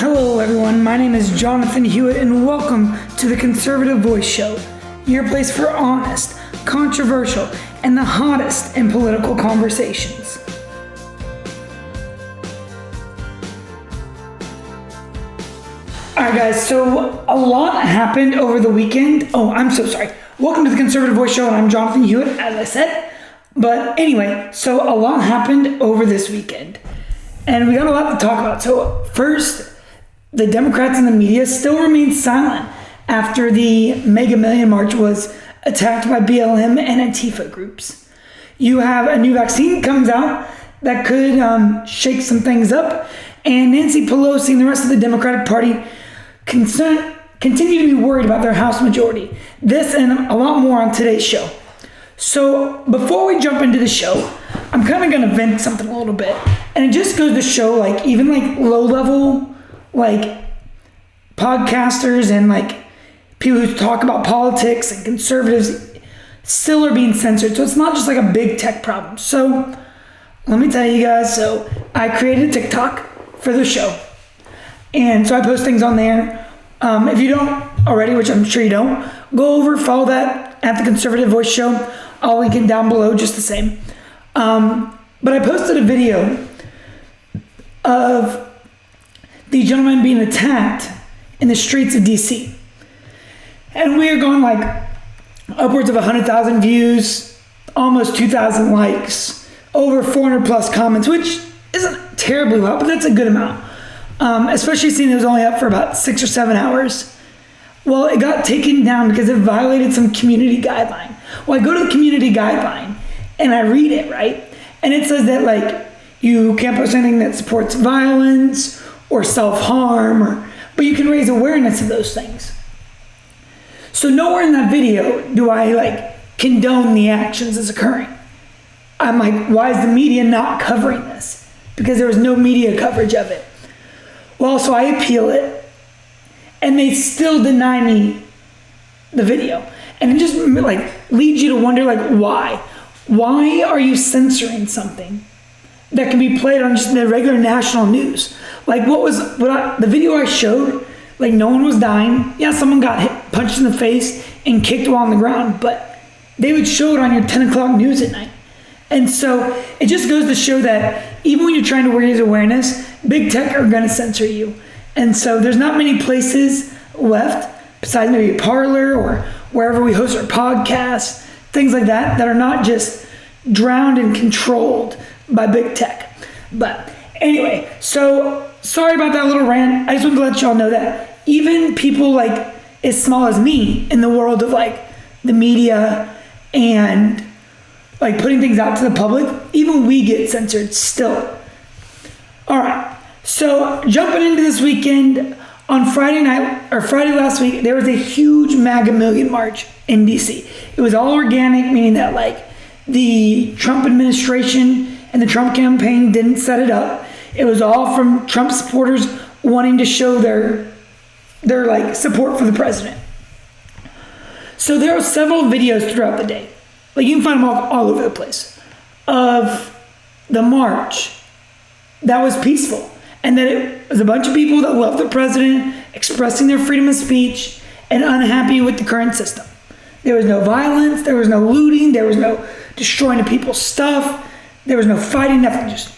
Hello everyone, my name is Jonathan Hewitt and welcome to the Conservative Voice Show, your place for honest, controversial, and the hottest in political conversations. Alright guys, so a lot happened over the weekend. Welcome to the Conservative Voice Show and I'm Jonathan Hewitt, as I said. But anyway, so a lot happened over this weekend. And we got a lot to talk about. So first, the Democrats and the media still remain silent after the Mega Million March was attacked by BLM and Antifa groups. You have a new vaccine comes out that could shake some things up, and Nancy Pelosi and the rest of the Democratic Party continue to be worried about their House majority. This and a lot more on today's show. So before we jump into the show, I'm kind of going to vent something a little bit. And it just goes to show, even low-level, podcasters and, people who talk about politics and conservatives still are being censored. So it's not just, a big tech problem. So let me tell you guys. So I created a TikTok for the show. And so I post things on there. If you don't already, which I'm sure you don't, go over, follow that at the Conservative Voice Show. I'll link it down below just the same. But I posted a video of the gentleman being attacked in the streets of DC. And we are going upwards of 100,000 views, almost 2,000 likes, over 400 plus comments, which isn't terribly low, but that's a good amount. Especially seeing it was only up for about 6 or 7 hours. Well, it got taken down because it violated some community guideline. Well, I go to the community guideline and I read it, right? And it says that you can't post anything that supports violence or self-harm, but you can raise awareness of those things. So nowhere in that video do I condone the actions that's occurring. I'm why is the media not covering this? Because there was no media coverage of it. Well, so I appeal it, and they still deny me the video. And it just leads you to wonder why? Why are you censoring something that can be played on just the regular national news? The video I showed, no one was dying. Yeah, someone got punched in the face and kicked while on the ground, but they would show it on your 10 o'clock news at night. And so it just goes to show that even when you're trying to raise awareness, big tech are going to censor you. And so there's not many places left, besides maybe Parler or wherever we host our podcasts, things like that, that are not just drowned and controlled by big tech. But anyway, so sorry about that little rant. I just wanted to let y'all know that even people as small as me in the world of the media and putting things out to the public, even we get censored still. All right, so jumping into this weekend, on Friday last week, there was a huge MAGA Million March in DC. It was all organic, meaning that the Trump administration and the Trump campaign didn't set it up. It was all from Trump supporters wanting to show their support for the president. So there were several videos throughout the day. You can find them all over the place, of the march that was peaceful. And that it was a bunch of people that loved the president, expressing their freedom of speech, and unhappy with the current system. There was no violence, there was no looting, there was no destroying of people's stuff, there was no fighting, nothing, just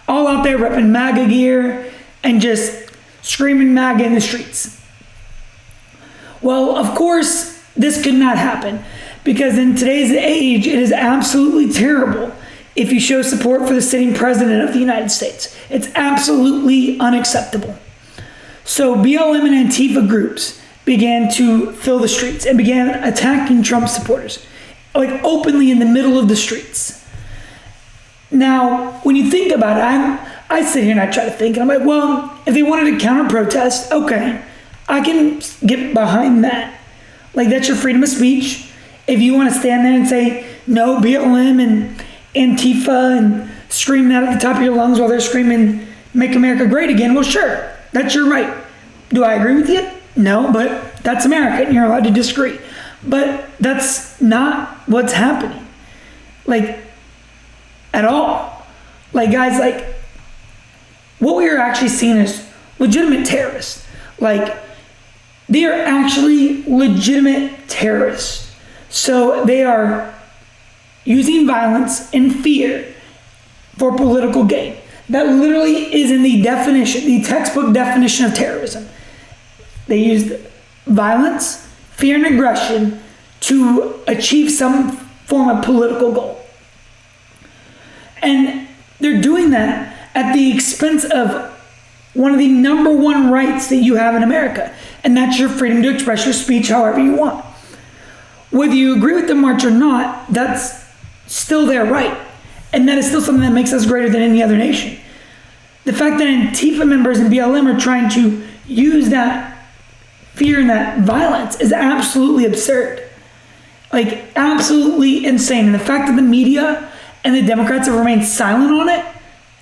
all out there repping MAGA gear and just screaming MAGA in the streets. Well, of course, this could not happen, because in today's age, it is absolutely terrible if you show support for the sitting president of the United States. It's absolutely unacceptable. So BLM and Antifa groups began to fill the streets and began attacking Trump supporters, openly in the middle of the streets. Now, when you think about it, I sit here and I try to think, and I'm well, if they wanted to counter-protest, okay, I can get behind that. That's your freedom of speech. If you want to stand there and say, no, BLM and Antifa, and scream that at the top of your lungs while they're screaming, make America great again, well, sure, that's your right. Do I agree with you? No, but that's America, and you're allowed to disagree. But that's not what's happening, at all. Guys, what we are actually seeing is legitimate terrorists. Like, they are actually legitimate terrorists. So they are using violence and fear for political gain. That literally is in the definition, the textbook definition of terrorism. They used violence, fear, and aggression to achieve some form of political goal. And they're doing that at the expense of one of the number one rights that you have in America, and that's your freedom to express your speech however you want. Whether you agree with the march or not, that's still their right. And that is still something that makes us greater than any other nation. The fact that Antifa members and BLM are trying to use that fear and that violence is absolutely absurd. Like, absolutely insane. And the fact that the media and the Democrats have remained silent on it,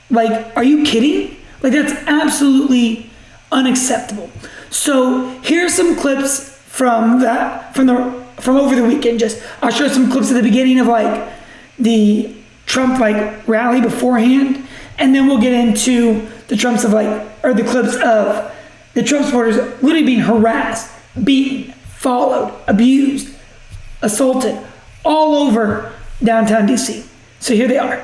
like, are you kidding? Like, that's absolutely unacceptable. So here's some clips from over the weekend. I'll show some clips at the beginning of like the Trump rally beforehand, and then we'll get into the clips of the Trump supporters literally being harassed, beaten, followed, abused, assaulted all over downtown DC. So here they are.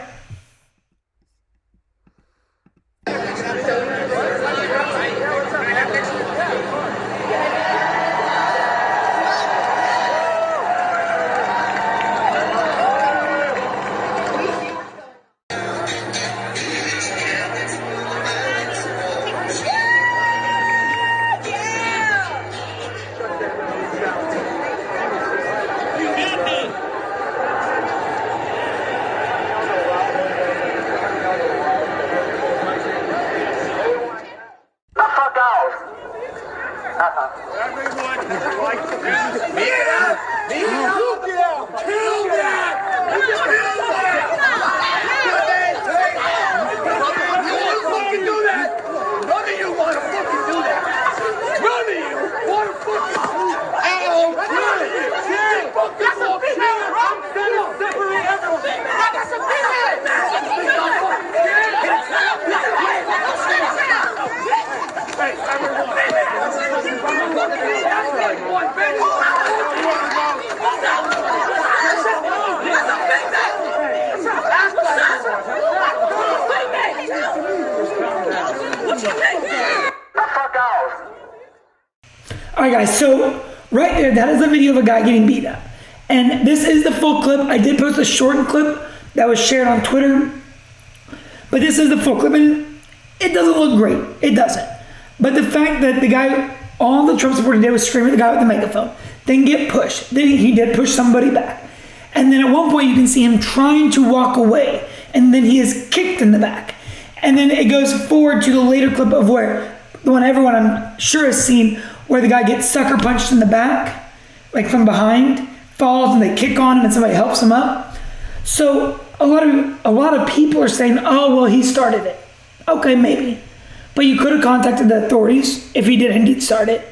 All right, guys, so right there, that is a video of a guy getting beat up. And this is the full clip. I did post a shortened clip that was shared on Twitter, but this is the full clip, and it doesn't look great. It doesn't. But the fact that the guy, all the Trump supporter did was scream at the guy with the megaphone, then get pushed. Then he did push somebody back. And then at one point you can see him trying to walk away, and then he is kicked in the back. And then it goes forward to the later clip of where, the one everyone I'm sure has seen, where the guy gets sucker punched in the back, like from behind, falls, and they kick on him and somebody helps him up. So a lot of people are saying, oh, well, he started it. Okay, maybe. But you could have contacted the authorities if he did indeed start it.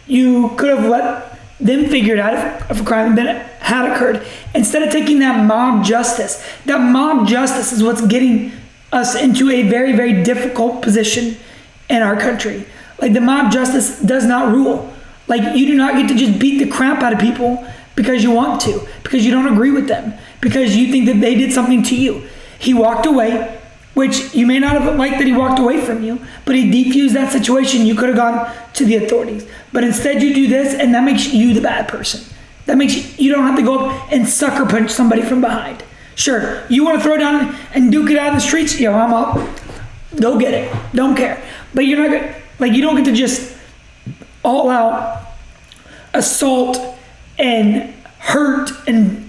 You could have let them figure it out if a crime had occurred. Instead of taking that mob justice is what's getting us into a very, very difficult position in our country. Like, the mob justice does not rule. Like, you do not get to just beat the crap out of people because you want to, because you don't agree with them, because you think that they did something to you. He walked away, which you may not have liked that he walked away from you, but he defused that situation. You could have gone to the authorities. But instead you do this, and that makes you the bad person. That makes you don't have to go up and sucker punch somebody from behind. Sure, you want to throw down and duke it out in the streets? Yo, I'm up. Go get it. Don't care. But you're not gonna, you don't get to just all out assault and hurt and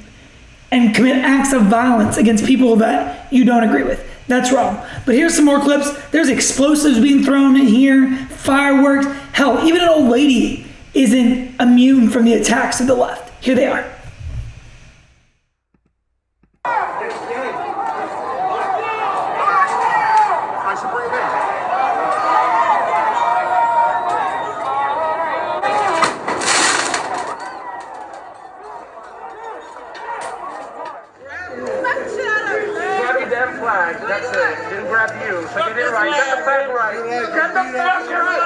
commit acts of violence against people that you don't agree with. That's wrong. But here's some more clips. There's explosives being thrown in here, fireworks. Hell, even an old lady isn't immune from the attacks of the left. Here they are. That's it. Didn't grab you. So get it right. Get the flag right. Get the flag right.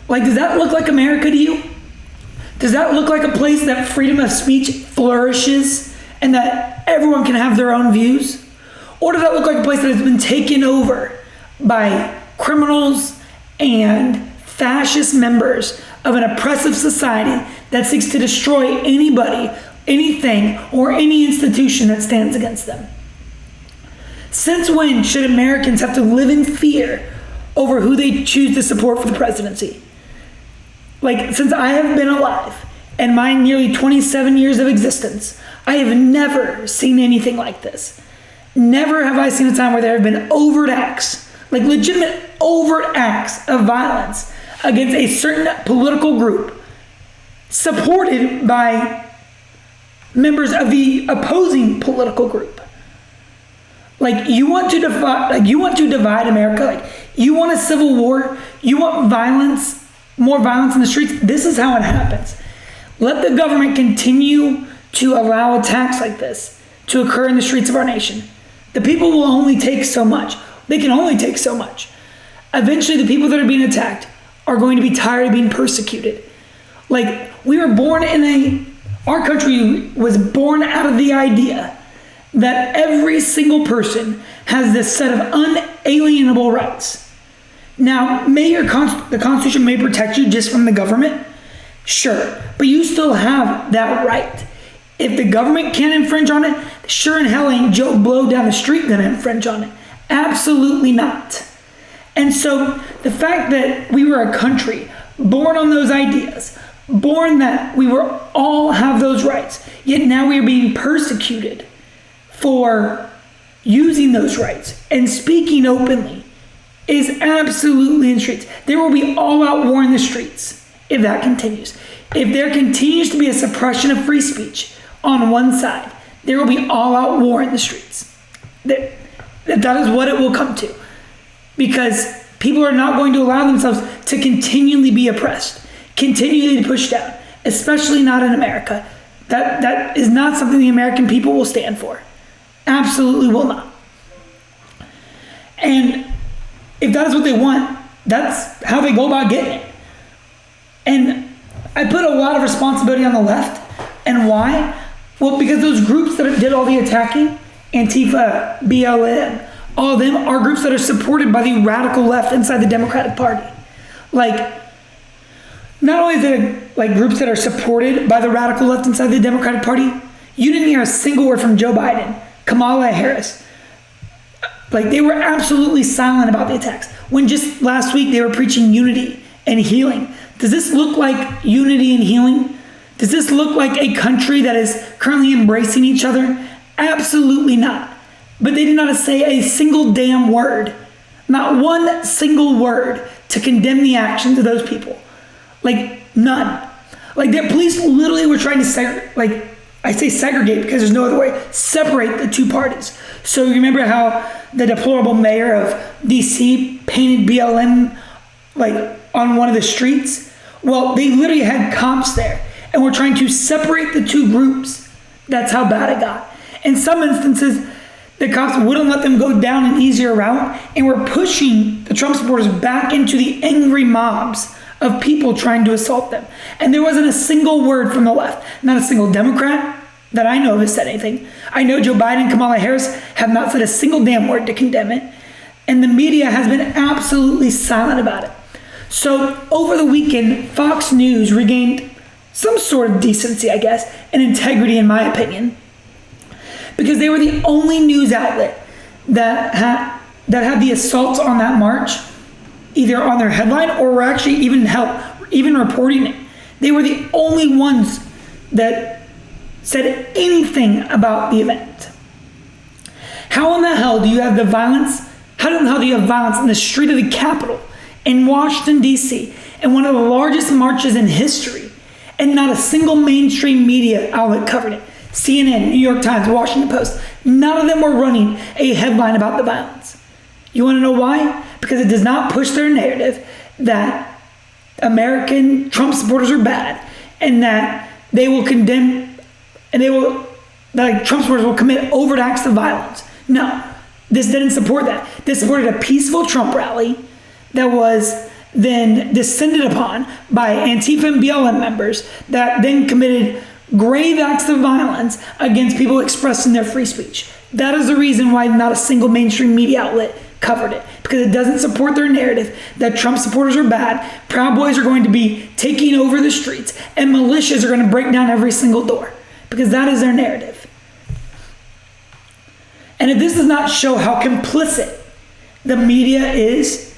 Like, does that look like America to you? Does that look like a place that freedom of speech flourishes and that everyone can have their own views? Or does that look like a place that has been taken over by criminals and fascist members of an oppressive society that seeks to destroy anybody, anything, or any institution that stands against them? Since when should Americans have to live in fear over who they choose to support for the presidency? Like, since I have been alive and my nearly 27 years of existence, I have never seen anything like this. Never have I seen a time where there have been overt acts, like legitimate overt acts of violence against a certain political group supported by members of the opposing political group. Like, you want to divide America. Like, you want a civil war, you want violence, more violence in the streets. This is how it happens. Let the government continue to allow attacks like this to occur in the streets of our nation. The people will only take so much. They can only take so much. Eventually, the people that are being attacked are going to be tired of being persecuted. Like, we were born our country was born out of the idea that every single person has this set of unalienable rights. Now, the Constitution may protect you just from the government, sure, but you still have that right. If the government can't infringe on it, sure in hell ain't Joe Blow down the street gonna infringe on it. Absolutely not. And so the fact that we were a country born on those ideas, born that we were all have those rights, yet now we are being persecuted for using those rights and speaking openly, is absolutely in the streets. There will be all-out war in the streets if that continues. If there continues to be a suppression of free speech on one side, there will be all-out war in the streets. That is what it will come to. Because people are not going to allow themselves to continually be oppressed, continually pushed down, especially not in America. That is not something the American people will stand for. Absolutely will not. And if that is what they want, that's how they go about getting it. And I put a lot of responsibility on the left. And why? Well, because those groups that did all the attacking, Antifa, BLM, all of them are groups that are supported by the radical left inside the Democratic Party. Like, not only is it like groups that are supported by the radical left inside the Democratic Party, you didn't hear a single word from Joe Biden, Kamala Harris. Like, they were absolutely silent about the attacks. When just last week they were preaching unity and healing. Does this look like unity and healing? Does this look like a country that is currently embracing each other? Absolutely not. But they did not say a single damn word. Not one single word to condemn the actions of those people. Like, none. Like, the police literally were trying to segregate because there's no other way, separate the two parties. So you remember how the deplorable mayor of DC painted BLM like on one of the streets? Well, they literally had cops there and were trying to separate the two groups. That's how bad it got. In some instances, the cops wouldn't let them go down an easier route and were pushing the Trump supporters back into the angry mobs of people trying to assault them. And there wasn't a single word from the left. Not a single Democrat that I know of has said anything. I know Joe Biden and Kamala Harris have not said a single damn word to condemn it. And the media has been absolutely silent about it. So over the weekend, Fox News regained some sort of decency, I guess, and integrity in my opinion. Because they were the only news outlet that had the assaults on that march either on their headline or were actually even reporting it. They were the only ones that said anything about the event. How in the hell do you have the violence? How in the hell do you have violence in the street of the Capitol in Washington, D.C., and one of the largest marches in history, and not a single mainstream media outlet covered it? CNN, New York Times, Washington Post, none of them were running a headline about the violence. You want to know why? Because it does not push their narrative that American Trump supporters are bad and that they will condemn and that Trump supporters will commit overt acts of violence. No, this didn't support that. This supported a peaceful Trump rally that was then descended upon by Antifa and BLM members that then committed grave acts of violence against people expressing their free speech. That is the reason why not a single mainstream media outlet covered it, because it doesn't support their narrative that Trump supporters are bad, Proud Boys are going to be taking over the streets, and militias are going to break down every single door, because that is their narrative. And if this does not show how complicit the media is,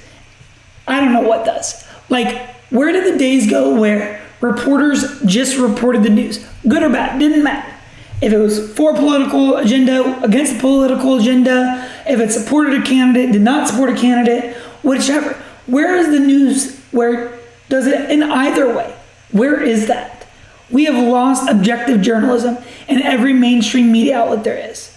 I don't know what does. Like, where did the days go where reporters just reported the news? Good or bad, didn't matter. If it was for a political agenda, against a political agenda, if it supported a candidate, did not support a candidate, whichever. Where is the news? Where does it in either way? Where is that? We have lost objective journalism in every mainstream media outlet there is.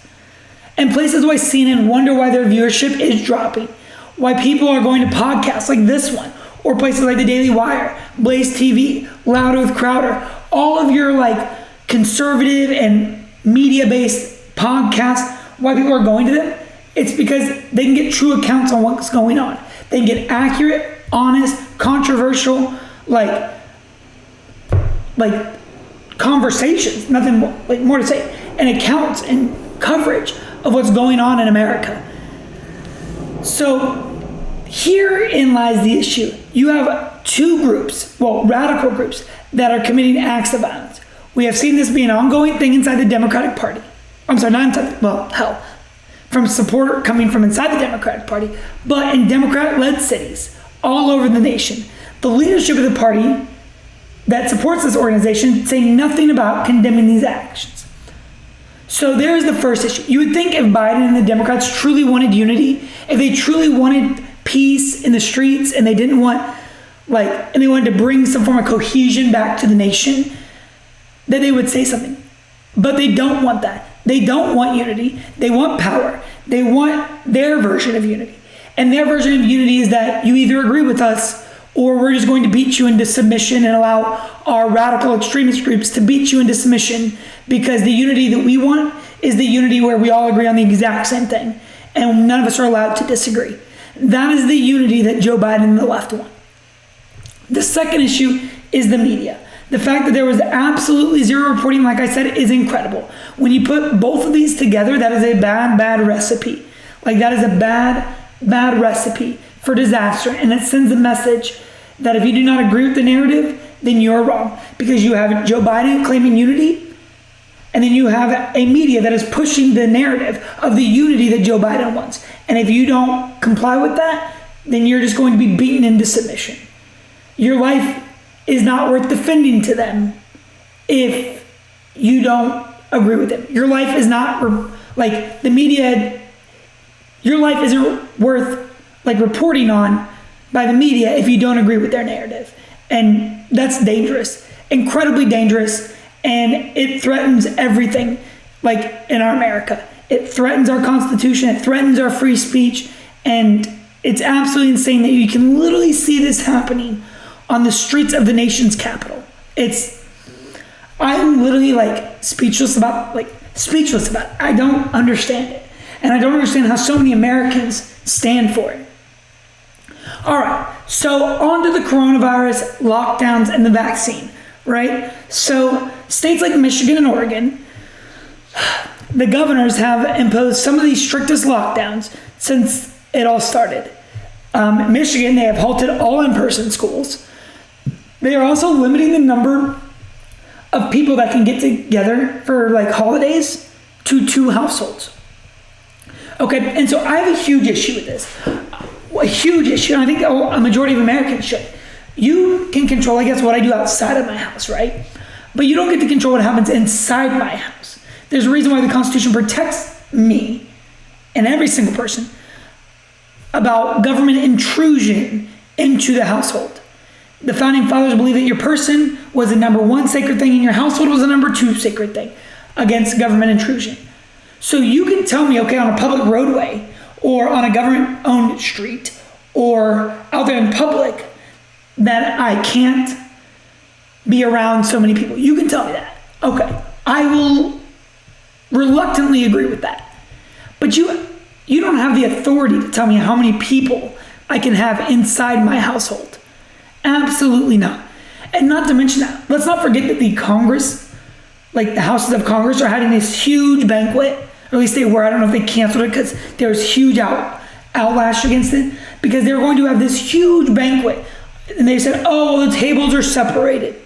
And places like CNN wonder why their viewership is dropping, why people are going to podcasts like this one, or places like the Daily Wire, Blaze TV, Louder with Crowder, all of your like conservative and media-based podcasts, why people are going to them, it's because they can get true accounts on what's going on. They can get accurate, honest, controversial, like conversations, nothing more, like more to say, and accounts and coverage of what's going on in America. So herein lies the issue. You have two groups, radical groups, that are committing acts of violence. We have seen this be an ongoing thing inside the Democratic Party. I'm sorry, not inside, from support coming from inside the Democratic Party, but in Democrat-led cities all over the nation. The leadership of the party that supports this organization say nothing about condemning these actions. So there's the first issue. You would think if Biden and the Democrats truly wanted unity, if they truly wanted peace in the streets, and they didn't want, and they wanted to bring some form of cohesion back to the nation, that they would say something. But they don't want that. They don't want unity. They want power. They want their version of unity. And their version of unity is that you either agree with us, or we're just going to beat you into submission and allow our radical extremist groups to beat you into submission, because the unity that we want is the unity where we all agree on the exact same thing and none of us are allowed to disagree. That is the unity that Joe Biden and the left want. The second issue is the media. The fact that there was absolutely zero reporting, like I said, is incredible. When you put both of these together, that is a bad recipe. That is a bad recipe for disaster, and it sends a message that if you do not agree with the narrative, then you're wrong, because you have Joe Biden claiming unity, and then you have a media that is pushing the narrative of the unity that Joe Biden wants. And if you don't comply with that, then you're just going to be beaten into submission. Your life is not worth defending to them if you don't agree with them. Your life is not the media. Your life isn't worth reporting on by the media if you don't agree with their narrative. And that's dangerous, incredibly dangerous, and it threatens everything in our America. It threatens our Constitution, it threatens our free speech, and it's absolutely insane that you can literally see this happening on the streets of the nation's capital. I'm literally speechless about it. I don't understand it. And I don't understand how so many Americans stand for it. All right, so on to the coronavirus, lockdowns, and the vaccine, right? So states like Michigan and Oregon, the governors have imposed some of these strictest lockdowns since it all started. Michigan, they have halted all in-person schools. They are also limiting the number of people that can get together for holidays to 2 households. Okay, and so I have a huge issue with this. A huge issue, and I think a majority of Americans should. You can control, I guess, what I do outside of my house, right? But you don't get to control what happens inside my house. There's a reason why the Constitution protects me and every single person about government intrusion into the household. The founding fathers believed that your person was the number 1 sacred thing and your household was the number 2 sacred thing against government intrusion. So you can tell me, okay, on a public roadway or on a government-owned street or out there in public that I can't be around so many people. You can tell me that. Okay, I will reluctantly agree with that. But you don't have the authority to tell me how many people I can have inside my household. Absolutely not. And not to mention that, let's not forget that the Congress, like the houses of Congress, are having this huge banquet, or at least they were. I don't know if they canceled it because there was huge outlash against it, because they were going to have this huge banquet. And they said, oh, the tables are separated.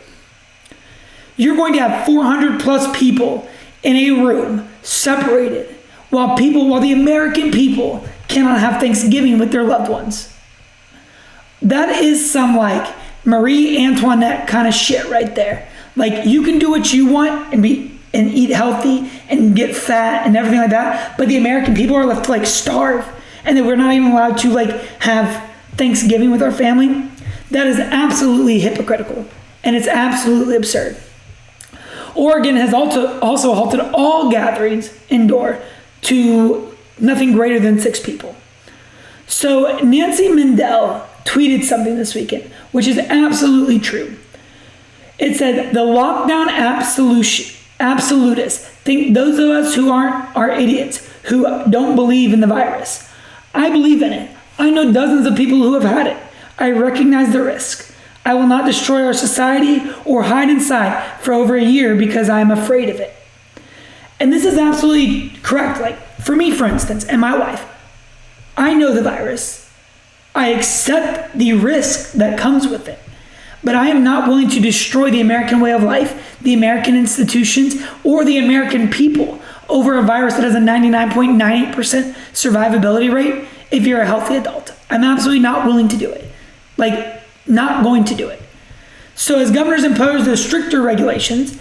You're going to have 400 plus people in a room separated while the American people cannot have Thanksgiving with their loved ones. That is some like Marie Antoinette kind of shit right there. Like, you can do what you want and eat healthy and get fat and everything like that, but the American people are left to like starve, and that we're not even allowed to like have Thanksgiving with our family. That is absolutely hypocritical, and it's absolutely absurd. Oregon has also halted all gatherings indoor to nothing greater than 6 people. So Nancy Mendel tweeted something this weekend, which is absolutely true. It said, the lockdown absolutists think those of us who aren't are idiots, who don't believe in the virus. I believe in it. I know dozens of people who have had it. I recognize the risk. I will not destroy our society or hide inside for over a year because I am afraid of it. And this is absolutely correct. Like, for me, for instance, and my wife, I know the virus. I accept the risk that comes with it. But I am not willing to destroy the American way of life, the American institutions, or the American people over a virus that has a 99.98% survivability rate if you're a healthy adult. I'm absolutely not willing to do it. Like, not going to do it. So as governors impose those stricter regulations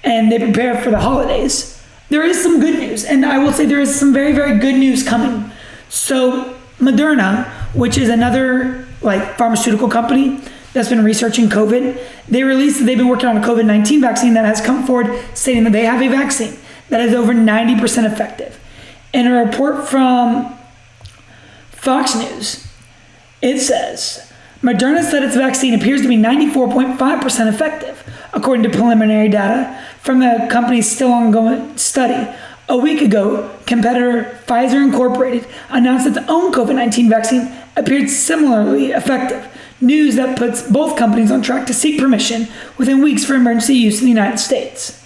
and they prepare for the holidays, there is some good news. And I will say there is some very, very good news coming. So Moderna, which is another like pharmaceutical company that's been researching COVID, they've been working on a COVID-19 vaccine that has come forward stating that they have a vaccine that is over 90% effective. In a report from Fox News, it says, Moderna said its vaccine appears to be 94.5% effective, according to preliminary data from the company's still ongoing study. A week ago, competitor Pfizer Incorporated announced its own COVID-19 vaccine appeared similarly effective, news that puts both companies on track to seek permission within weeks for emergency use in the United States.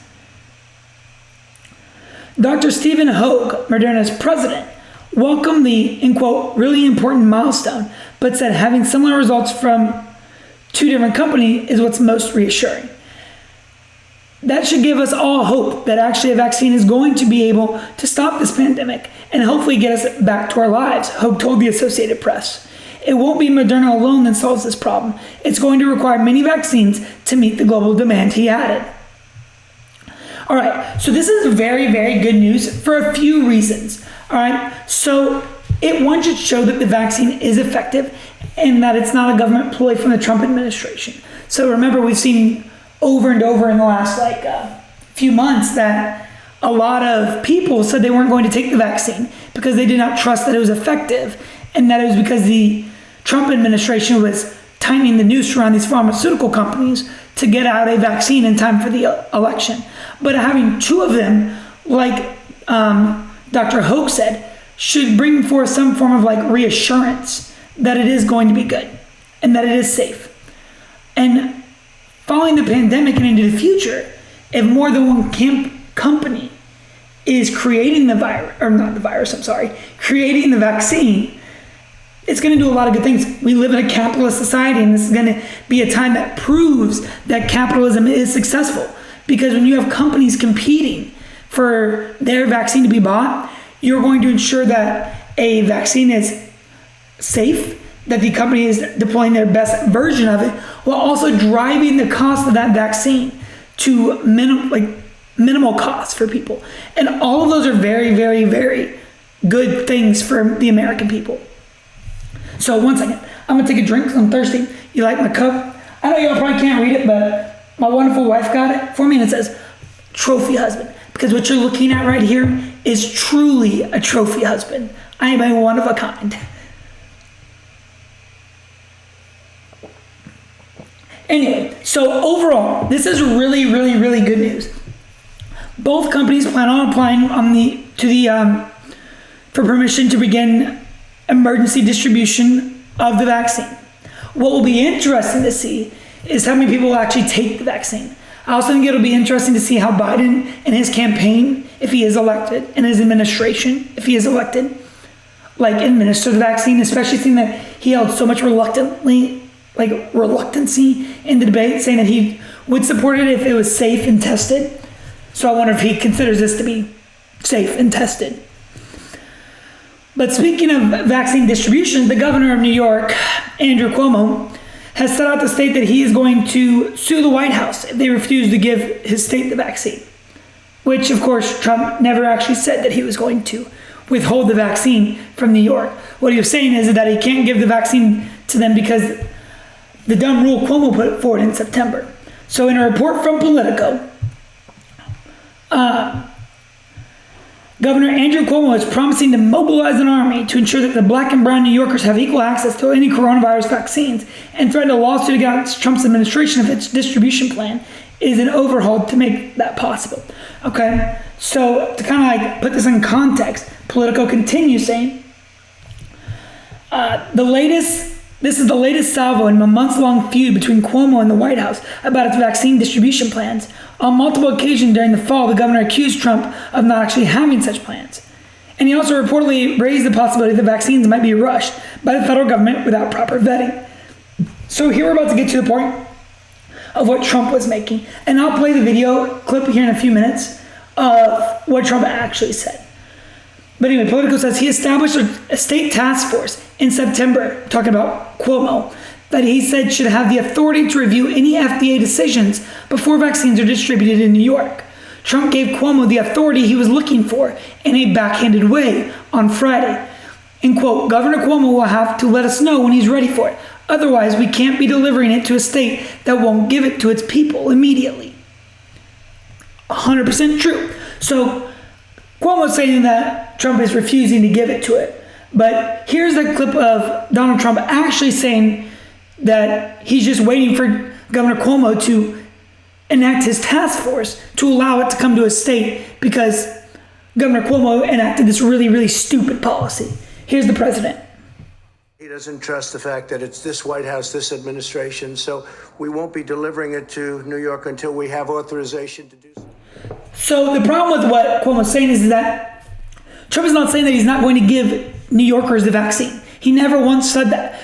Dr. Stephen Hoge, Moderna's president, welcomed the, in quote, really important milestone, but said having similar results from 2 different companies is what's most reassuring. That should give us all hope that actually a vaccine is going to be able to stop this pandemic and hopefully get us back to our lives, Hoge told the Associated Press. It won't be Moderna alone that solves this problem. It's going to require many vaccines to meet the global demand, he added. All right, so this is very, very good news for a few reasons. All right, so it one should show that the vaccine is effective and that it's not a government ploy from the Trump administration. So remember, we've seen over and over in the last few months that a lot of people said they weren't going to take the vaccine because they did not trust that it was effective, and that it was because the Trump administration was timing the noose around these pharmaceutical companies to get out a vaccine in time for the election. But having 2 of them, like Dr. Hoge said, should bring forth some form of like reassurance that it is going to be good and that it is safe. And following the pandemic and into the future, if more than one company is creating creating the vaccine, it's going to do a lot of good things. We live in a capitalist society, and this is going to be a time that proves that capitalism is successful. Because when you have companies competing for their vaccine to be bought, you're going to ensure that a vaccine is safe, that the company is deploying their best version of it, while also driving the cost of that vaccine to minimal cost for people. And all of those are very, very, very good things for the American people. So 1 second, I'm gonna take a drink because I'm thirsty. You like my cup? I know y'all probably can't read it, but my wonderful wife got it for me, and it says trophy husband. Because what you're looking at right here is truly a trophy husband. I am a one of a kind. Anyway, so overall, this is really, really, really good news. Both companies plan on applying for permission to begin emergency distribution of the vaccine. What will be interesting to see is how many people will actually take the vaccine. I also think it'll be interesting to see how Biden and his campaign, if he is elected, and his administration, if he is elected, administer the vaccine, especially seeing that he held so much reluctancy in the debate, saying that he would support it if it was safe and tested. So I wonder if he considers this to be safe and tested. But speaking of vaccine distribution, the governor of New York, Andrew Cuomo, has set out to state that he is going to sue the White House if they refuse to give his state the vaccine, which, of course, Trump never actually said that he was going to withhold the vaccine from New York. What he was saying is that he can't give the vaccine to them because the dumb rule Cuomo put forward in September. So in a report from Politico, Governor Andrew Cuomo is promising to mobilize an army to ensure that the black and brown New Yorkers have equal access to any coronavirus vaccines, and threatened a lawsuit against Trump's administration if its distribution plan isn't overhauled to make that possible. Okay, so to kind of put this in context, Politico continues saying, this is the latest salvo in a months-long feud between Cuomo and the White House about its vaccine distribution plans. On multiple occasions during the fall, the governor accused Trump of not actually having such plans. And he also reportedly raised the possibility that vaccines might be rushed by the federal government without proper vetting. So here we're about to get to the point of what Trump was making. And I'll play the video clip here in a few minutes of what Trump actually said. But anyway, Politico says he established a state task force in September, talking about Cuomo, that he said should have the authority to review any FDA decisions before vaccines are distributed in New York. Trump gave Cuomo the authority he was looking for in a backhanded way on Friday. And quote, Governor Cuomo will have to let us know when he's ready for it. Otherwise, we can't be delivering it to a state that won't give it to its people immediately. 100% true. So Cuomo's saying that Trump is refusing to give it to it. But here's the clip of Donald Trump actually saying that he's just waiting for Governor Cuomo to enact his task force to allow it to come to a state because Governor Cuomo enacted this really, really stupid policy. Here's the president. He doesn't trust the fact that it's this White House, this administration, so we won't be delivering it to New York until we have authorization to do so. So the problem with what Cuomo's saying is that Trump is not saying that he's not going to give New Yorkers the vaccine. He never once said that.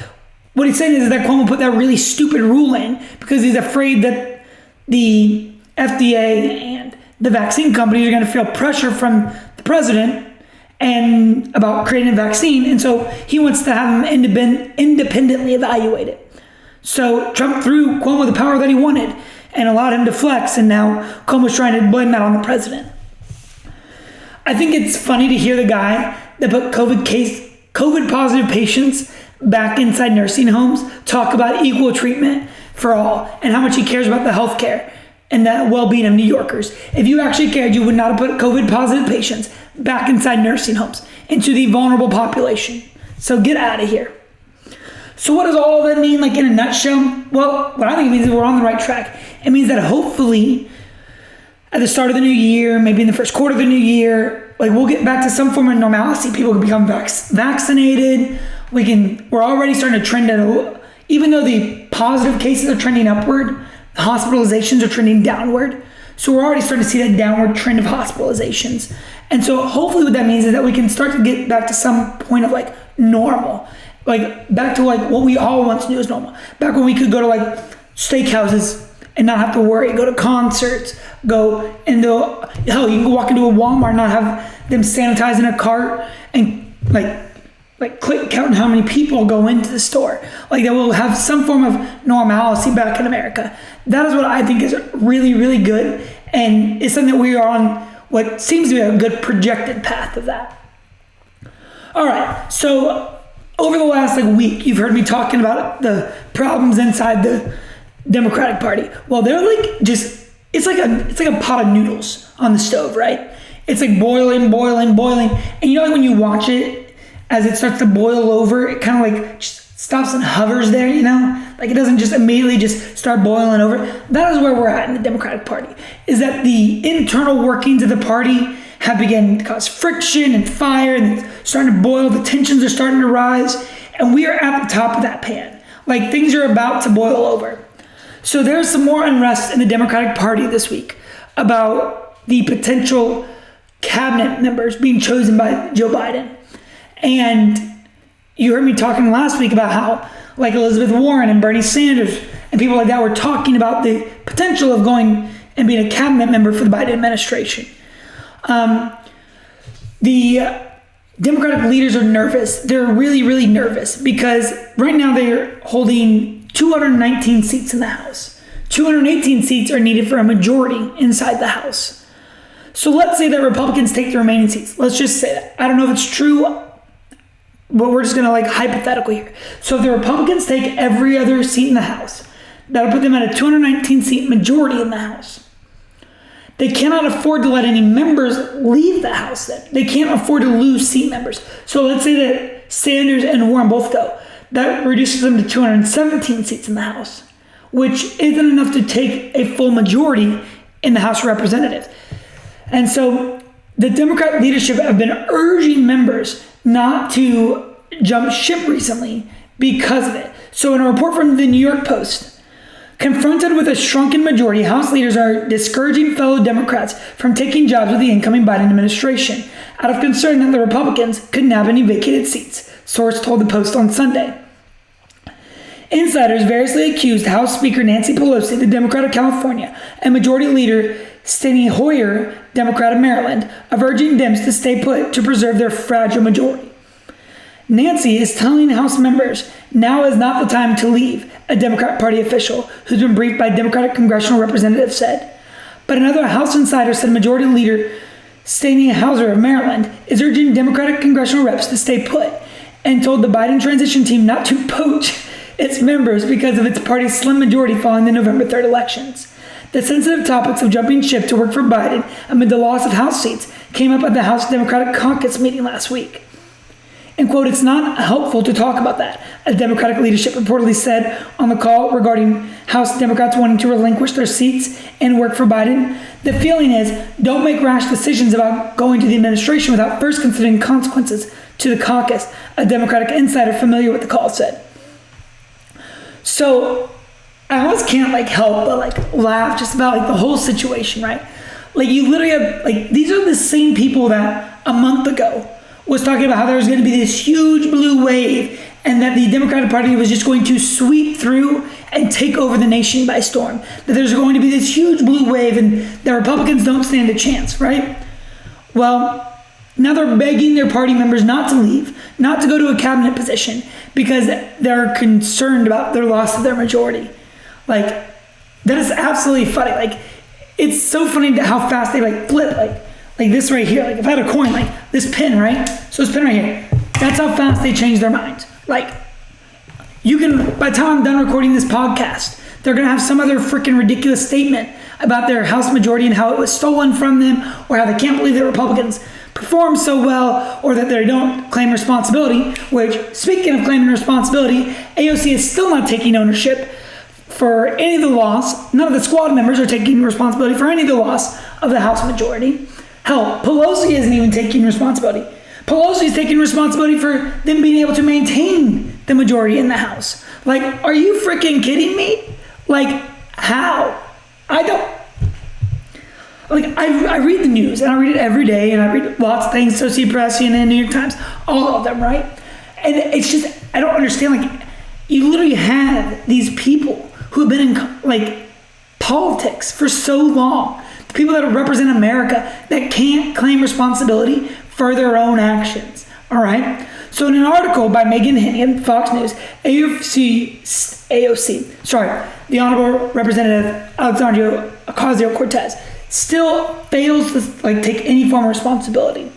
What he's saying is that Cuomo put that really stupid rule in because he's afraid that the FDA and the vaccine companies are going to feel pressure from the president and about creating a vaccine. And so he wants to have them independently evaluate it. So Trump threw Cuomo the power that he wanted and allowed him to flex. And now Cuomo's trying to blame that on the president. I think it's funny to hear the guy that put COVID positive patients back inside nursing homes talk about equal treatment for all and how much he cares about the healthcare and the well-being of New Yorkers. If you actually cared, you would not have put COVID positive patients back inside nursing homes into the vulnerable population. So get out of here. So what does all of that mean, in a nutshell? Well, what I think it means is we're on the right track. It means that hopefully at the start of the new year, maybe in the first quarter of the new year, we'll get back to some form of normalcy. People can become vaccinated. We're already starting to trend at, even though the positive cases are trending upward, the hospitalizations are trending downward. So we're already starting to see that downward trend of hospitalizations. And so hopefully what that means is that we can start to get back to some point of normal. Back to what we all once knew as normal. Back when we could go to steakhouses and not have to worry, go to concerts, go into, hell, you can walk into a Walmart and not have them sanitizing a cart and click counting how many people go into the store. That will have some form of normalcy back in America. That is what I think is really, really good. And it's something that we are on what seems to be a good projected path of that. All right, so over the last week, you've heard me talking about the problems inside the Democratic Party. Well, they're it's like a pot of noodles on the stove, right? It's boiling. And when you watch it, as it starts to boil over, it kind of just stops and hovers there, it doesn't just immediately just start boiling over. That is where we're at in the Democratic Party, is that the internal workings of the party have begun to cause friction and fire, and it's starting to boil. The tensions are starting to rise, and we are at the top of that pan. Like things are about to boil over. So there's some more unrest in the Democratic Party this week about the potential cabinet members being chosen by Joe Biden. And you heard me talking last week about how like Elizabeth Warren and Bernie Sanders and people like that were talking about the potential of going and being a cabinet member for the Biden administration. The Democratic leaders are nervous. They're really, really nervous because right now they're holding 219 seats in the House. 218 seats are needed for a majority inside the House. So let's say that Republicans take the remaining seats. Let's just say that. I don't know if it's true, but we're just going to like hypothetical here. So if the Republicans take every other seat in the House, that'll put them at a 219 seat majority in the House. They cannot afford to let any members leave the House then. They can't afford to lose seat members. So let's say that Sanders and Warren both go. That reduces them to 217 seats in the House, which isn't enough to take a full majority in the House of Representatives. And so the Democrat leadership have been urging members not to jump ship recently because of it. So in a report from the New York Post, confronted with a shrunken majority, House leaders are discouraging fellow Democrats from taking jobs with the incoming Biden administration out of concern that the Republicans could nab any vacated seats, source told the Post on Sunday. Insiders variously accused House Speaker Nancy Pelosi, the Democrat of California, and Majority Leader Steny Hoyer, Democrat of Maryland, of urging Dems to stay put to preserve their fragile majority. Nancy is telling House members now is not the time to leave, a Democrat Party official who's been briefed by Democratic congressional representatives said. But another House insider said Majority Leader Steny Hoyer of Maryland is urging Democratic congressional reps to stay put and told the Biden transition team not to poach its members because of its party's slim majority following the November 3rd elections. The sensitive topics of jumping ship to work for Biden amid the loss of House seats came up at the House Democratic caucus meeting last week. And quote, it's not helpful to talk about that, as Democratic leadership reportedly said on the call regarding House Democrats wanting to relinquish their seats and work for Biden. The feeling is, don't make rash decisions about going to the administration without first considering consequences to the caucus, a Democratic insider familiar with the call said. So I almost can't like help but like laugh just about like the whole situation, right? Like you literally have like these are the same people that a month ago was talking about how there was going to be this huge blue wave and that the Democratic Party was just going to sweep through and take over the nation by storm. That there's going to be this huge blue wave and the Republicans don't stand a chance, right? Well, now they're begging their party members not to leave, not to go to a cabinet position because they're concerned about their loss of their majority. Like, that is absolutely funny. Like, it's so funny how fast they like flip, like this right here. Like if I had a coin, like this pin, right? So this pin right here, that's how fast they change their minds. Like you can, by the time I'm done recording this podcast, they're going to have some other freaking ridiculous statement about their House majority and how it was stolen from them, or how they can't believe that Republicans perform so well, or that they don't claim responsibility, which, speaking of claiming responsibility, AOC is still not taking ownership for any of the loss. None of the squad members are taking responsibility for any of the loss of the House majority. Hell, Pelosi isn't even taking responsibility. Pelosi's taking responsibility for them being able to maintain the majority in the House. Like, are you freaking kidding me? Like, how? I don't... Like, I read the news, and I read it every day, and I read lots of things, Associated Press, CNN, New York Times, all of them, right? And it's just, I don't understand, like, you literally have these people who have been in, like, politics for so long, the people that represent America that can't claim responsibility for their own actions, all right? So in an article by Megan Hennigan, Fox News, the Honorable Representative Alexandria Ocasio-Cortez still fails to take any form of responsibility.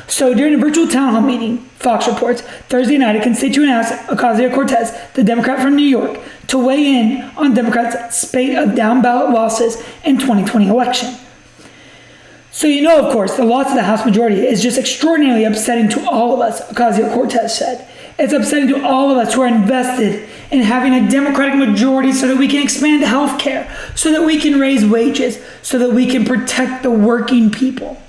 So during a virtual town hall meeting, Fox reports, Thursday night, a constituent asked Ocasio-Cortez, the Democrat from New York, to weigh in on Democrats' spate of down-ballot losses in 2020 election. So you know, of course, the loss of the House majority is just extraordinarily upsetting to all of us, Ocasio-Cortez said. It's upsetting to all of us who are invested in having a Democratic majority so that we can expand health care, so that we can raise wages, so that we can protect the working people.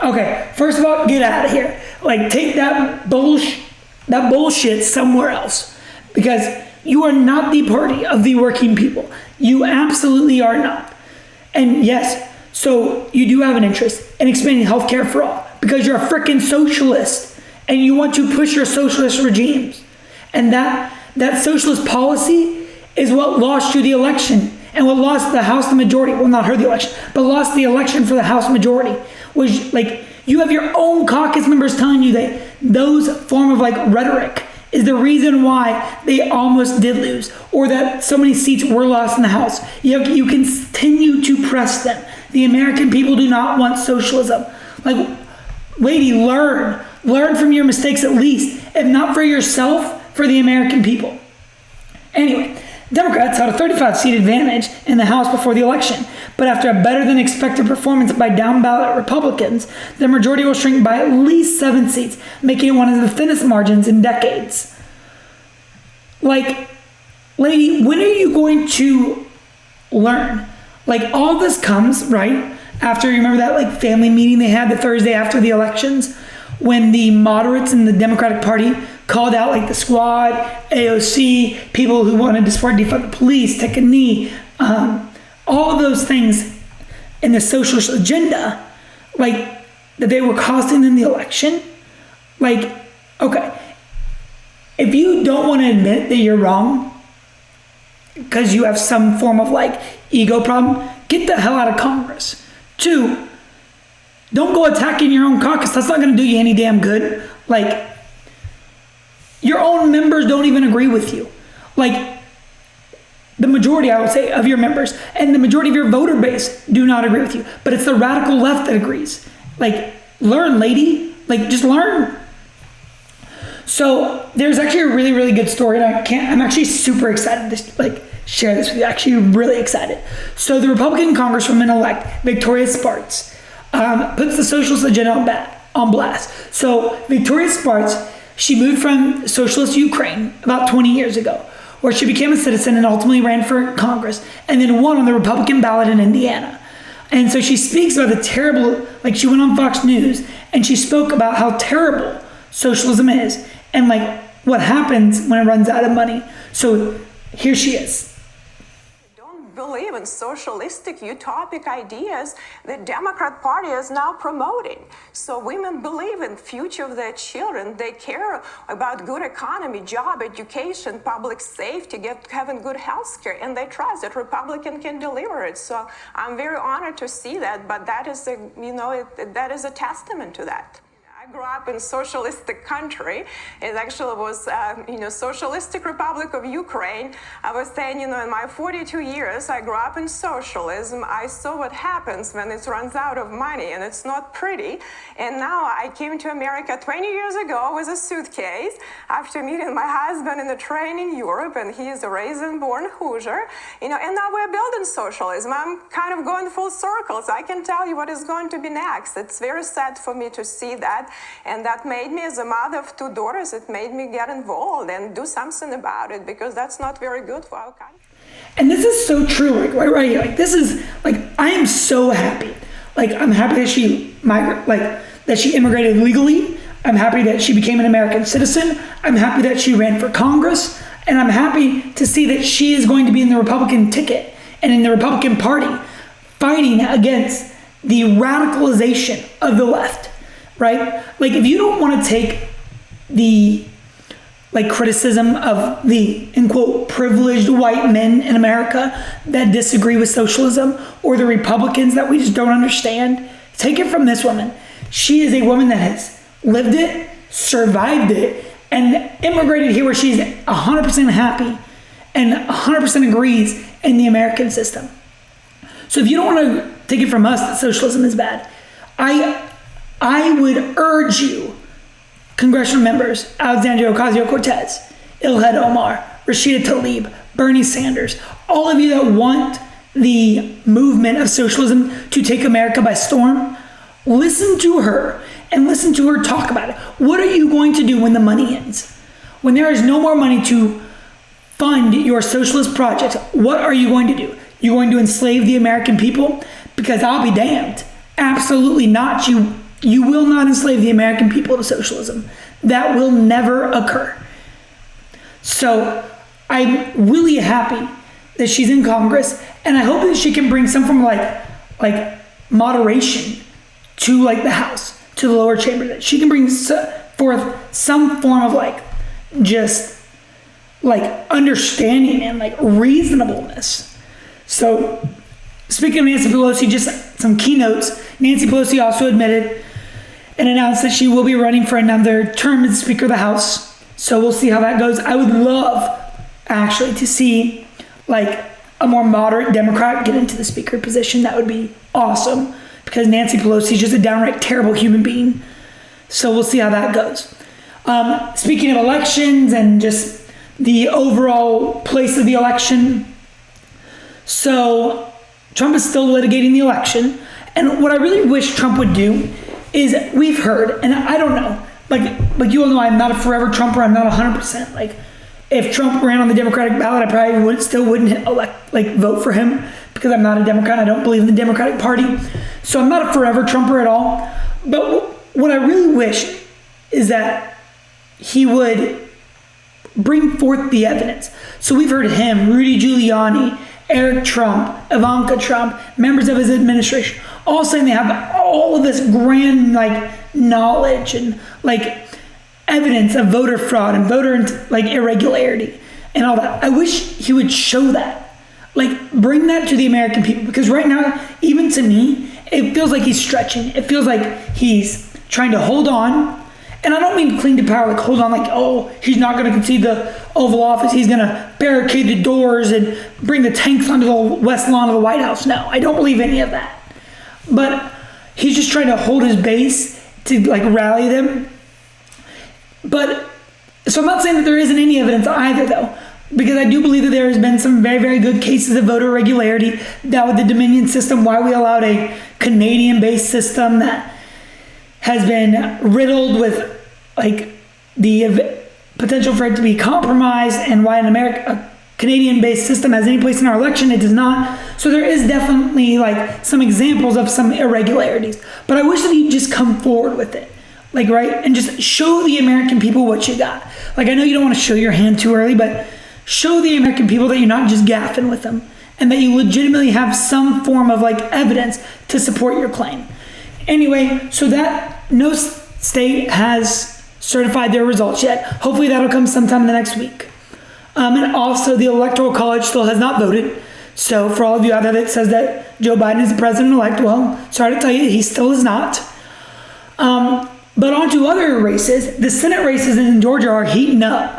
Okay, first of all, get out of here. Like, take that bullshit somewhere else. Because You are not the party of the working people. You absolutely are not. And yes, so you do have an interest in expanding healthcare for all because you're a freaking socialist and you want to push your socialist regimes. And that socialist policy is what lost you the election and what lost the House the majority. Well, not her the election, but lost the election for the House majority. Was like, you have your own caucus members telling you that those form of like rhetoric is the reason why they almost did lose, or that so many seats were lost in the House. You continue to press them. The American people do not want socialism. Like, lady, learn from your mistakes at least, if not for yourself, for the American people. Anyway, Democrats had a 35-seat advantage in the House before the election, but after a better-than-expected performance by down-ballot Republicans, the majority will shrink by at least 7 seats, making it one of the thinnest margins in decades. Like, lady, when are you going to learn? Like, all this comes, right, after, you remember that, like, family meeting they had the Thursday after the elections, when the moderates in the Democratic Party called out, like, the Squad, AOC, people who wanted to support defund the police, take a knee, all of those things in the socialist agenda, like, that they were costing them the election. Like, okay, if you don't want to admit that you're wrong because you have some form of, like, ego problem, get the hell out of Congress. 2, don't go attacking your own caucus. That's not going to do you any damn good. Like, your own members don't even agree with you. Like, the majority, I would say, of your members and the majority of your voter base do not agree with you. But it's the radical left that agrees. Like, learn, lady. Like, just learn. So there's actually a really, really good story, and I'm actually super excited to, like, share this with you. Actually, really excited. So the Republican Congresswoman-elect Victoria Spartz puts the socialist agenda on blast. So Victoria Spartz, she moved from socialist Ukraine about 20 years ago, where she became a citizen and ultimately ran for Congress and then won on the Republican ballot in Indiana. And so she speaks about the terrible, like, she went on Fox News and she spoke about how terrible socialism is and, like, what happens when it runs out of money. So here she is. Believe in socialistic utopic ideas the Democrat Party is now promoting. So women believe in future of their children. They care about good economy, job, education, public safety, having good health care, and they trust that Republican can deliver it. So I'm very honored to see that, but that is that is a testament to that. I grew up in socialistic country. It actually was, Socialistic Republic of Ukraine. I was saying, in my 42 years, I grew up in socialism. I saw what happens when it runs out of money, and it's not pretty. And now I came to America 20 years ago with a suitcase after meeting my husband in a train in Europe, and he is a raisin-born Hoosier, and now we're building socialism. I'm kind of going full circle, so I can tell you what is going to be next. It's very sad for me to see that. And that made me, as a mother of 2 daughters, it made me get involved and do something about it, because that's not very good for our country. And this is so true, like, right here. Like, this is, like, I am so happy. Like, I'm happy that that she immigrated legally. I'm happy that she became an American citizen. I'm happy that she ran for Congress. And I'm happy to see that she is going to be in the Republican ticket and in the Republican Party fighting against the radicalization of the left. Right? Like, if you don't want to take the, like, criticism of the, in quote, privileged white men in America that disagree with socialism, or the Republicans that we just don't understand, take it from this woman. She is a woman that has lived it, survived it, and immigrated here where she's 100% happy and 100% agrees in the American system. So if you don't want to take it from us that socialism is bad, I would urge you, congressional members, Alexandria Ocasio-Cortez, Ilhan Omar, Rashida Tlaib, Bernie Sanders, all of you that want the movement of socialism to take America by storm, listen to her and listen to her talk about it. What are you going to do when the money ends? When there is no more money to fund your socialist projects, what are you going to do? You're going to enslave the American people? Because I'll be damned. Absolutely not. You will not enslave the American people to socialism. That will never occur. So I'm really happy that she's in Congress, and I hope that she can bring some form of like moderation to like the House, to the lower chamber, that she can bring forth some form of like just like understanding and like reasonableness. So speaking of Nancy Pelosi, just some keynotes. Nancy Pelosi also admitted and announced that she will be running for another term as Speaker of the House. So we'll see how that goes. I would love actually to see like a more moderate Democrat get into the Speaker position. That would be awesome, because Nancy Pelosi is just a downright terrible human being. So we'll see how that goes. Speaking of elections and just the overall place of the election, so Trump is still litigating the election. And what I really wish Trump would do is, we've heard, and I don't know, like you all know, I'm not a forever Trumper. I'm not 100%. Like, if Trump ran on the Democratic ballot, I probably wouldn't vote for him, because I'm not a Democrat. I don't believe in the Democratic Party. So I'm not a forever Trumper at all. But what I really wish is that he would bring forth the evidence. So we've heard him, Rudy Giuliani, Eric Trump, Ivanka Trump, members of his administration, all saying they have all of this grand knowledge and evidence of voter fraud and voter irregularity and all that. I wish he would show that, bring that to the American people, because right now, even to me, it feels like he's stretching. It feels like he's trying to hold on. And I don't mean cling to power, hold on, he's not going to concede the Oval Office. He's going to barricade the doors and bring the tanks onto the west lawn of the White House. No, I don't believe any of that. But he's just trying to hold his base to rally them. But, so I'm not saying that there isn't any evidence either, though, because I do believe that there has been some very, very good cases of voter irregularity. That with the Dominion system, why we allowed a Canadian-based system that has been riddled with the potential for it to be compromised, and why a Canadian-based system has any place in our election, it does not. So there is definitely some examples of some irregularities, but I wish that he'd just come forward with it, right, and just show the American people what you got. I know you don't want to show your hand too early, but show the American people that you're not just gaffing with them, and that you legitimately have some form of evidence to support your claim. Anyway, so that no state has certified their results yet. Hopefully that'll come sometime in the next week. And also the Electoral College still has not voted. So for all of you out there that says that Joe Biden is the president-elect, well, sorry to tell you, he still is not. But on to other races. The Senate races in Georgia are heating up.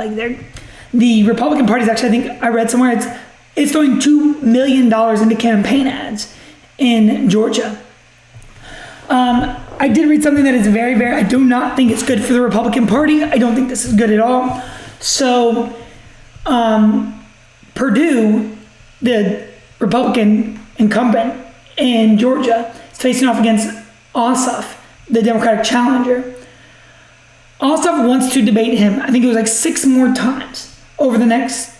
The Republican Party is actually, I think I read somewhere, it's throwing $2 million into campaign ads in Georgia. I did read something that is very, very, I do not think it's good for the Republican Party. I don't think this is good at all. So, Purdue, the Republican incumbent in Georgia, is facing off against Ossoff, the Democratic challenger. Ossoff wants to debate him, I think it was 6 more times over the next,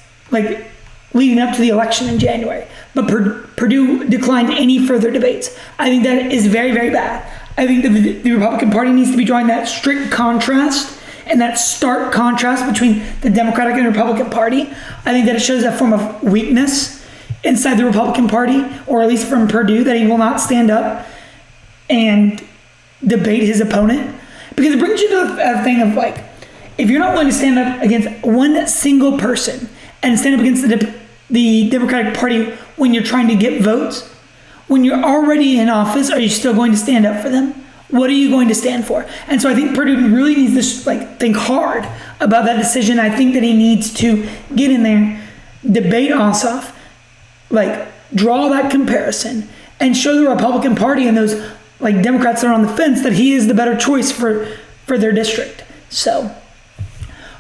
leading up to the election in January. But Purdue declined any further debates. I think that is very, very bad. I think that the Republican Party needs to be drawing that strict contrast and that stark contrast between the Democratic and Republican Party. I think that it shows a form of weakness inside the Republican Party, or at least from Purdue, that he will not stand up and debate his opponent. Because it brings you to a thing of if you're not willing to stand up against one single person and stand up against the Democratic Party when you're trying to get votes, when you're already in office, are you still going to stand up for them? What are you going to stand for? And so I think Purdue really needs to think hard about that decision. I think that he needs to get in there, debate Ossoff, draw that comparison, and show the Republican Party and those Democrats that are on the fence that he is the better choice for their district. So,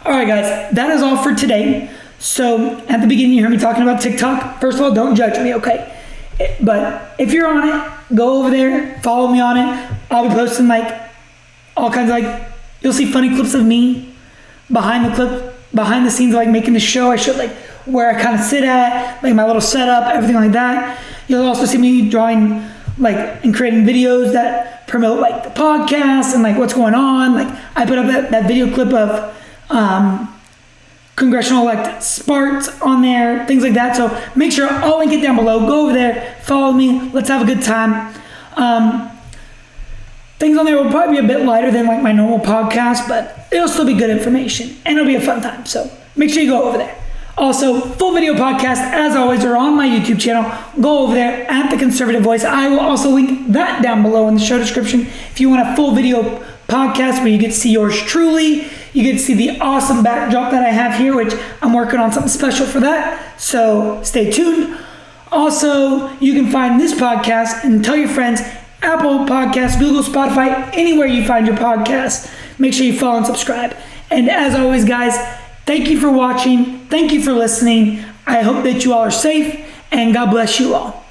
all right, guys, that is all for today. So at the beginning, you heard me talking about TikTok. First of all, don't judge me, okay? But if you're on it, go over there, follow me on it. I'll be posting all kinds of you'll see funny clips of me behind the scenes of making the show. I show where I kind of sit at, my little setup, everything like that. You'll also see me drawing and creating videos that promote the podcast and what's going on. I put up that video clip of congressional elect Sparts on there, things like that. So make sure I'll link it down below. Go over there, follow me. Let's have a good time. Things on there will probably be a bit lighter than like my normal podcast, but it'll still be good information and it'll be a fun time. So make sure you go over there. Also, full video podcasts, as always, are on my YouTube channel. Go over there at The Conservative Voice. I will also link that down below in the show description. If you want a full video podcast where you get to see yours truly, you get to see the awesome backdrop that I have here, which I'm working on something special for that. So stay tuned. Also, you can find this podcast and tell your friends, Apple Podcasts, Google, Spotify, anywhere you find your podcast. Make sure you follow and subscribe. And as always, guys, thank you for watching. Thank you for listening. I hope that you all are safe, and God bless you all.